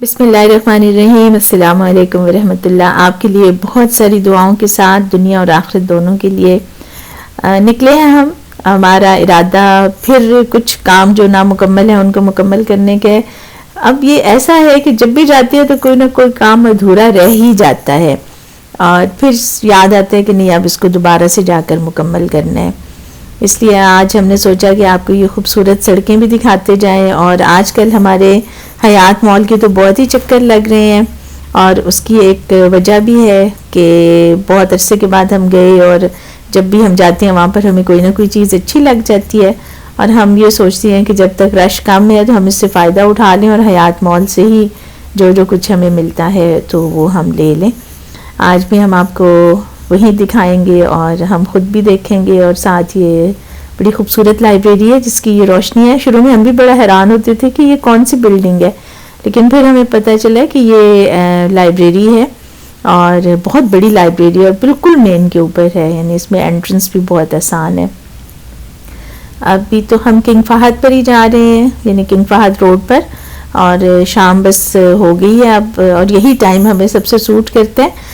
بسم اللہ الرحمن الرحیم، السلام علیکم ورحمۃ اللہ۔ آپ کے لیے بہت ساری دعاؤں کے ساتھ دنیا اور آخرت دونوں کے لیے نکلے ہیں ہم۔ ہمارا ارادہ پھر کچھ کام جو نامکمل ہیں ان کو مکمل کرنے کے۔ اب یہ ایسا ہے کہ جب بھی جاتی ہے تو کوئی نہ کوئی کام ادھورا رہ ہی جاتا ہے، اور پھر یاد آتا ہے کہ نہیں اب اس کو دوبارہ سے جا کر مکمل کرنا ہے۔ اس لیے آج ہم نے سوچا کہ آپ کو یہ خوبصورت سڑکیں بھی دکھاتے جائیں، اور آج کل ہمارے حیات مال کی تو بہت ہی چکر لگ رہے ہیں، اور اس کی ایک وجہ بھی ہے کہ بہت عرصے کے بعد ہم گئے، اور جب بھی ہم جاتے ہیں وہاں پر ہمیں کوئی نہ کوئی چیز اچھی لگ جاتی ہے، اور ہم یہ سوچتے ہیں کہ جب تک رش کم ہے تو ہم اس سے فائدہ اٹھا لیں اور حیات مال سے ہی جو کچھ ہمیں ملتا ہے تو وہ ہم لے لیں۔ آج بھی ہم آپ کو وہی دکھائیں گے اور ہم خود بھی دیکھیں گے، اور ساتھ یہ بڑی خوبصورت لائبریری ہے جس کی یہ روشنی ہے۔ شروع میں ہم بھی بڑا حیران ہوتے تھے کہ یہ کون سی بلڈنگ ہے، لیکن پھر ہمیں پتہ چلا کہ یہ لائبریری ہے، اور بہت بڑی لائبریری، اور بالکل مین کے اوپر ہے، یعنی اس میں انٹرنس بھی بہت آسان ہے۔ ابھی تو ہم کنگ فہد پر ہی جا رہے ہیں، یعنی کنگ فہد روڈ پر، اور شام بس ہو گئی ہے اب، اور یہی ٹائم ہمیں سب سے سوٹ کرتا ہے۔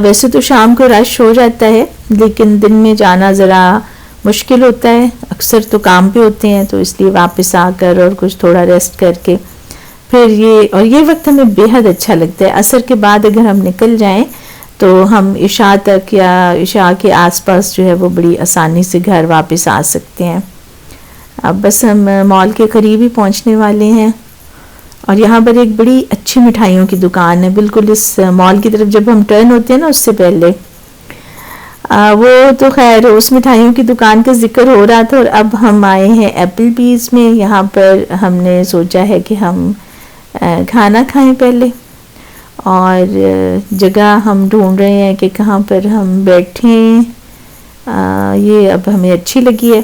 ویسے تو شام کو رش ہو جاتا ہے، لیکن دن میں جانا ذرا مشکل ہوتا ہے، اکثر تو کام پہ ہوتے ہیں، تو اس لیے واپس آ کر اور کچھ تھوڑا ریسٹ کر کے پھر یہ وقت ہمیں بے حد اچھا لگتا ہے۔ عصر کے بعد اگر ہم نکل جائیں تو ہم عشاء تک یا عشاء کے آس پاس جو ہے وہ بڑی آسانی سے گھر واپس آ سکتے ہیں۔ اب بس ہم مال کے قریب ہی پہنچنے والے ہیں، اور یہاں پر ایک بڑی اچھی مٹھائیوں کی دکان ہے، بالکل اس مال کی طرف جب ہم ٹرن ہوتے ہیں نا اس سے پہلے۔ وہ تو خیر اس مٹھائیوں کی دکان کا ذکر ہو رہا تھا، اور اب ہم آئے ہیں ایپل پیز میں۔ یہاں پر ہم نے سوچا ہے کہ ہم کھانا کھائیں پہلے، اور جگہ ہم ڈھونڈ رہے ہیں کہ کہاں پر ہم بیٹھیں۔ یہ اب ہمیں اچھی لگی ہے،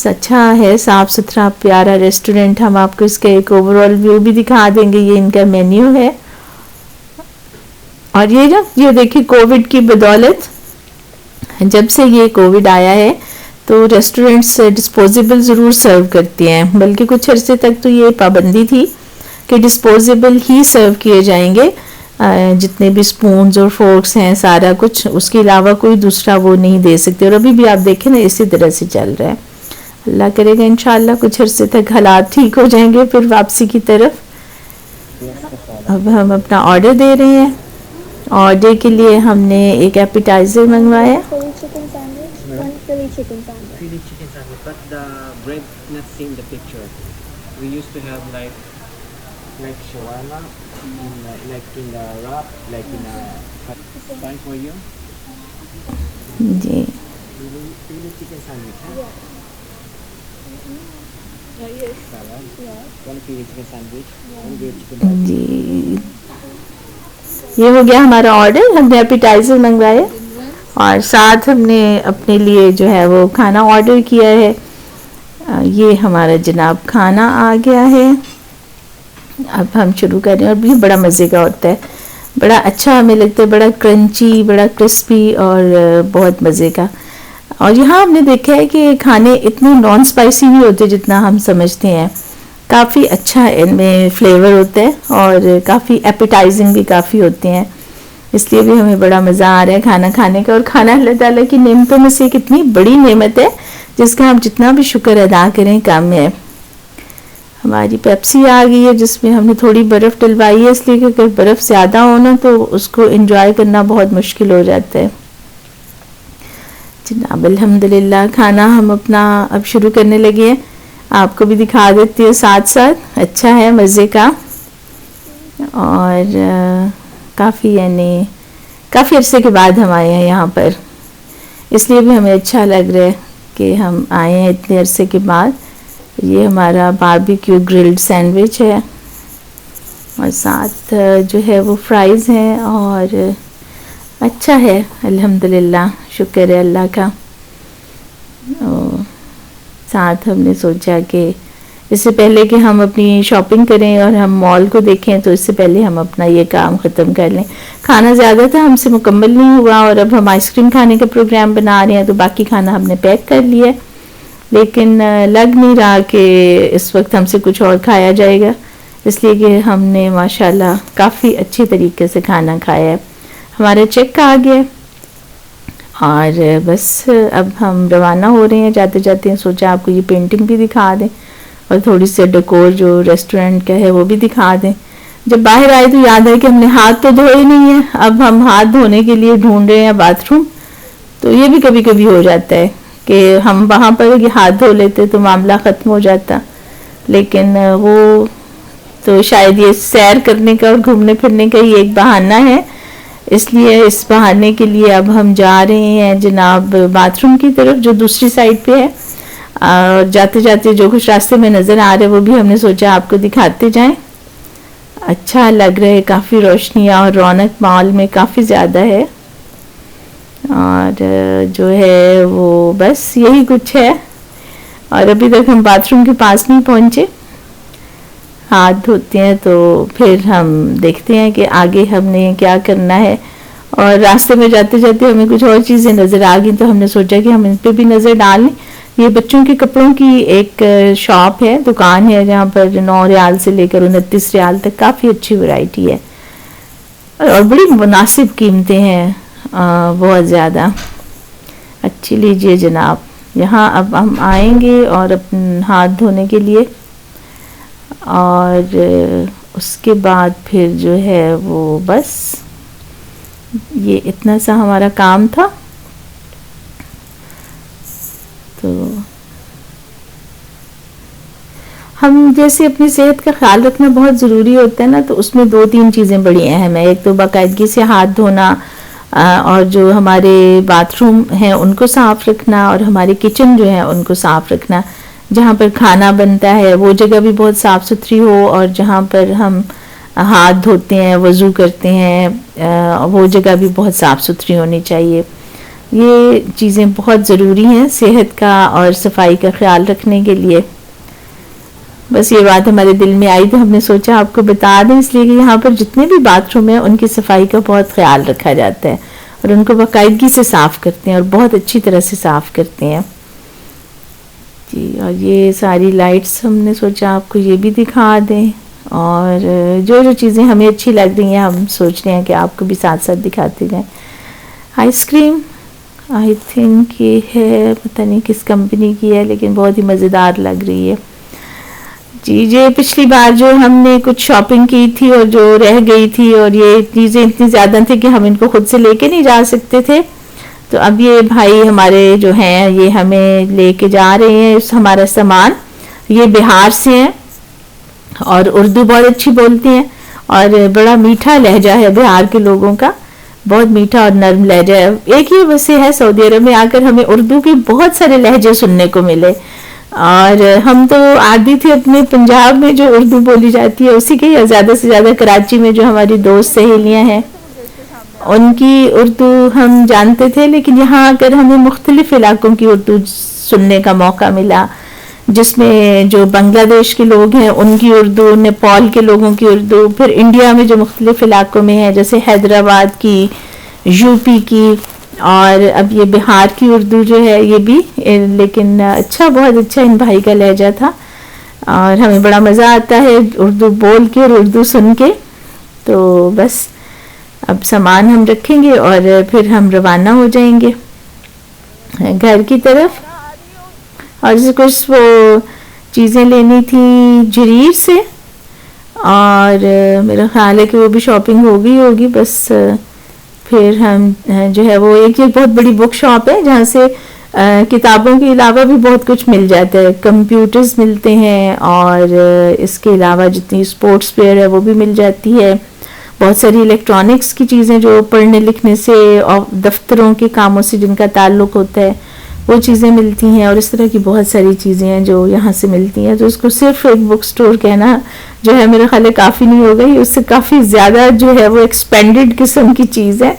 اچھا ہے، صاف ستھرا پیارا ریسٹورنٹ۔ ہم آپ کو اس کا ایک اوور آل ویو بھی دکھا دیں گے، یہ ان کا مینیو ہے۔ اور یہ دیکھیں کووڈ کی بدولت، جب سے یہ کووڈ آیا ہے تو ریسٹورنٹس ڈسپوزیبل ضرور سرو کرتے ہیں، بلکہ کچھ عرصے تک تو یہ پابندی تھی کہ ڈسپوزیبل ہی سرو کیے جائیں گے، جتنے بھی سپونز اور فورکس ہیں سارا کچھ، اس کے علاوہ کوئی دوسرا وہ نہیں دے سکتے، اور ابھی بھی آپ دیکھیں نا اسی طرح سے چل رہا ہے۔ اللہ کرے گا انشاءاللہ کچھ عرصے تک حالات ٹھیک ہو جائیں گے پھر واپسی کی طرف۔ اب ہم اپنا آرڈر دے رہے ہیں۔ آرڈر کے لیے ہم نے ایک ایپیٹائزر منگوایا ہے۔ Philly chicken sandwich, but the bread not seen the picture. We used to have like shawarma, like in the wrap, like in a fine for you. G Philly chicken sandwich, huh? Yes. Salad. Yeah. One Philly chicken sandwich. One grilled chicken sandwich. جی یہ ہو گیا ہمارا order, ہم نے appetiser منگوائے، اور ساتھ ہم نے اپنے لیے جو ہے وہ کھانا آرڈر کیا ہے۔ یہ ہمارا جناب کھانا آ گیا ہے، اب ہم شروع کر رہے ہیں، اور بھی بڑا مزے کا ہوتا ہے، بڑا اچھا ہمیں لگتا ہے، بڑا کرنچی، بڑا کرسپی، اور بہت مزے کا۔ اور یہاں ہم نے دیکھا ہے کہ کھانے اتنے نان اسپائسی نہیں ہوتے جتنا ہم سمجھتے ہیں، کافی اچھا ان میں فلیور ہوتا ہے، اور کافی ایپیٹائزنگ بھی کافی ہوتے ہیں، اس لیے بھی ہمیں بڑا مزہ آ رہا ہے کھانا کھانے کا۔ اور کھانا اللہ تعالیٰ کی نعمتوں میں سے ایک اتنی بڑی نعمت ہے جس کا ہم جتنا بھی شکر ادا کریں کم ہے۔ ہماری پیپسی آ گئی ہے جس میں ہم نے تھوڑی برف ڈلوائی ہے، اس لیے کہ اگر برف زیادہ ہونا تو اس کو انجوائے کرنا بہت مشکل ہو جاتا ہے۔ جناب الحمدللہ کھانا ہم اپنا اب شروع کرنے لگے ہیں، آپ کو بھی دکھا دیتی ہے ساتھ ساتھ، اچھا ہے مزے کا، اور کافی عرصے کے بعد ہم آئے ہیں یہاں پر، اس لیے بھی ہمیں اچھا لگ رہا ہے کہ ہم آئے ہیں اتنے عرصے کے بعد۔ یہ ہمارا باربیکیو گرلڈ سینڈوچ ہے، اور ساتھ جو ہے وہ فرائز ہیں، اور اچھا ہے الحمدللہ، شکر ہے اللہ کا۔ ساتھ ہم نے سوچا کہ اس سے پہلے کہ ہم اپنی شاپنگ کریں اور ہم مال کو دیکھیں تو اس سے پہلے ہم اپنا یہ کام ختم کر لیں۔ کھانا زیادہ تھا، ہم سے مکمل نہیں ہوا، اور اب ہم آئس کریم کھانے کا پروگرام بنا رہے ہیں، تو باقی کھانا ہم نے پیک کر لیا، لیکن لگ نہیں رہا کہ اس وقت ہم سے کچھ اور کھایا جائے گا، اس لیے کہ ہم نے ماشاءاللہ کافی اچھے طریقے سے کھانا کھایا ہے. ہمارا چیک آ گیا اور بس اب ہم روانہ ہو رہے ہیں. جاتے جاتے سوچا آپ کو یہ پینٹنگ بھی دکھا دیں اور تھوڑی سی ڈیکور جو ریسٹورنٹ کا ہے وہ بھی دکھا دیں. جب باہر آئے تو یاد ہے کہ ہم نے ہاتھ تو دھوئے نہیں ہیں. اب ہم ہاتھ دھونے کے لیے ڈھونڈ رہے ہیں باتھ روم. تو یہ بھی کبھی کبھی ہو جاتا ہے کہ ہم وہاں پر یہ ہاتھ دھو لیتے تو معاملہ ختم ہو جاتا, لیکن وہ تو شاید یہ سیر کرنے کا اور گھومنے پھرنے کا ہی ایک بہانہ ہے. اس لیے اس بہانے کے لیے اب ہم جا رہے ہیں جناب باتھ روم کی طرف جو دوسری سائڈ پہ ہے. اور جاتے جاتے جو کچھ راستے میں نظر آ رہے وہ بھی ہم نے سوچا آپ کو دکھاتے جائیں. اچھا لگ رہا ہے, کافی روشنیاں اور رونق مال میں کافی زیادہ ہے. اور جو ہے وہ بس یہی کچھ ہے. اور ابھی تک ہم باتھ روم کے پاس نہیں پہنچے. ہاتھ دھوتے ہیں تو پھر ہم دیکھتے ہیں کہ آگے ہم نے کیا کرنا ہے. اور راستے میں جاتے جاتے ہمیں کچھ اور چیزیں نظر آ گئی تو ہم نے سوچا کہ ہم ان پہ بھی نظر ڈال لیں. یہ بچوں کے کپڑوں کی ایک شاپ ہے, دکان ہے, جہاں پر 9 ریال سے لے کر 29 ریال تک کافی اچھی ورائٹی ہے اور بڑی مناسب قیمتیں ہیں, بہت زیادہ اچھی. لیجئے جناب, یہاں اب ہم آئیں گے اور اپنے ہاتھ دھونے کے لیے, اور اس کے بعد پھر جو ہے وہ بس یہ اتنا سا ہمارا کام تھا. تو ہم جیسے اپنی صحت کا خیال رکھنا بہت ضروری ہوتا ہے نا, تو اس میں 2-3 چیزیں بڑی اہم ہیں. ایک تو باقاعدگی سے ہاتھ دھونا, اور جو ہمارے باتھ روم ہیں ان کو صاف رکھنا, اور ہمارے کچن جو ہیں ان کو صاف رکھنا. جہاں پر کھانا بنتا ہے وہ جگہ بھی بہت صاف ستھری ہو, اور جہاں پر ہم ہاتھ دھوتے ہیں, وضو کرتے ہیں, وہ جگہ بھی بہت صاف ستھری ہونی چاہیے. یہ چیزیں بہت ضروری ہیں صحت کا اور صفائی کا خیال رکھنے کے لیے. بس یہ بات ہمارے دل میں آئی تو ہم نے سوچا آپ کو بتا دیں, اس لیے کہ یہاں پر جتنے بھی باتھ روم ہیں ان کی صفائی کا بہت خیال رکھا جاتا ہے اور ان کو باقاعدگی سے صاف کرتے ہیں اور بہت اچھی طرح سے صاف کرتے ہیں جی. اور یہ ساری لائٹس ہم نے سوچا آپ کو یہ بھی دکھا دیں, اور جو چیزیں ہمیں اچھی لگ رہی ہیں ہم سوچ رہے ہیں کہ آپ کو بھی ساتھ ساتھ دکھاتے جائیں. آئس کریم آئی تھنک یہ ہے, پتہ نہیں کس کمپنی کی ہے, لیکن بہت ہی مزیدار لگ رہی ہے جی. یہ پچھلی بار جو ہم نے کچھ شاپنگ کی تھی اور جو رہ گئی تھی, اور یہ چیزیں اتنی زیادہ تھیں کہ ہم ان کو خود سے لے کے نہیں جا سکتے تھے, تو اب یہ بھائی ہمارے جو ہیں یہ ہمیں لے کے جا رہے ہیں ہمارا سامان. یہ بہار سے ہیں اور اردو بہت اچھی بولتی ہیں, اور بڑا میٹھا لہجہ ہے بہار کے لوگوں کا, بہت میٹھا اور نرم لہجہ ہے. ایک ہی وجہ ہے سعودی عرب میں آ کر ہمیں اردو کے بہت سارے لہجے سننے کو ملے, اور ہم تو عادی تھے اپنے پنجاب میں جو اردو بولی جاتی ہے اسی کے, یا زیادہ سے زیادہ کراچی میں جو ہماری دوست سہیلیاں ہیں ان کی اردو ہم جانتے تھے. لیکن یہاں آ کر ہمیں مختلف علاقوں کی اردو سننے کا موقع ملا, جس میں جو بنگلہ دیش کے لوگ ہیں ان کی اردو, نیپال کے لوگوں کی اردو, پھر انڈیا میں جو مختلف علاقوں میں ہیں جیسے حیدرآباد کی, یو پی کی, اور اب یہ بہار کی اردو جو ہے یہ بھی. لیکن اچھا, بہت اچھا ان بھائی کا لہجہ تھا, اور ہمیں بڑا مزہ آتا ہے اردو بول کے اور اردو سن کے. تو بس اب سامان ہم رکھیں گے اور پھر ہم روانہ ہو جائیں گے گھر کی طرف. اور کچھ وہ چیزیں لینی تھی جریر سے, اور میرا خیال ہے کہ وہ بھی شاپنگ ہو گئی ہوگی. بس پھر ہم جو ہے وہ ایک بہت بڑی بک شاپ ہے جہاں سے کتابوں کے علاوہ بھی بہت کچھ مل جاتا ہے. کمپیوٹرز ملتے ہیں, اور اس کے علاوہ جتنی اسپورٹس ویئر ہے وہ بھی مل جاتی ہے. بہت ساری الیکٹرانکس کی چیزیں جو پڑھنے لکھنے سے اور دفتروں کے کاموں سے جن کا تعلق ہوتا ہے وہ چیزیں ملتی ہیں, اور اس طرح کی بہت ساری چیزیں ہیں جو یہاں سے ملتی ہیں. تو اس کو صرف ایک بک سٹور کہنا جو ہے میرے خیال کافی نہیں ہوگا, اس سے کافی زیادہ جو ہے وہ ایکسپینڈڈ قسم کی چیز ہے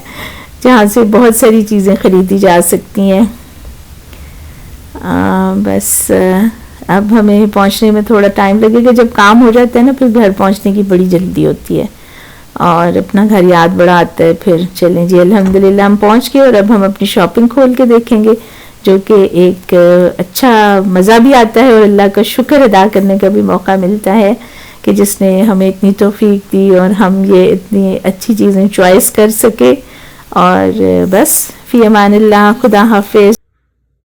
جہاں سے بہت ساری چیزیں خریدی جا سکتی ہیں. بس اب ہمیں پہنچنے میں تھوڑا ٹائم لگے گا. جب کام ہو جاتا ہے نا پھر گھر پہنچنے کی بڑی جلدی ہوتی ہے اور اپنا گھر یاد بڑا آتا ہے. پھر چلیں جی الحمدللہ ہم پہنچ گئے, اور اب ہم اپنی شاپنگ کھول کے دیکھیں گے, جو کہ ایک اچھا مزہ بھی آتا ہے اور اللہ کا شکر ادا کرنے کا بھی موقع ملتا ہے کہ جس نے ہمیں اتنی توفیق دی اور ہم یہ اتنی اچھی چیزیں چوائس کر سکے. اور بس فی امان اللہ، خدا حافظ.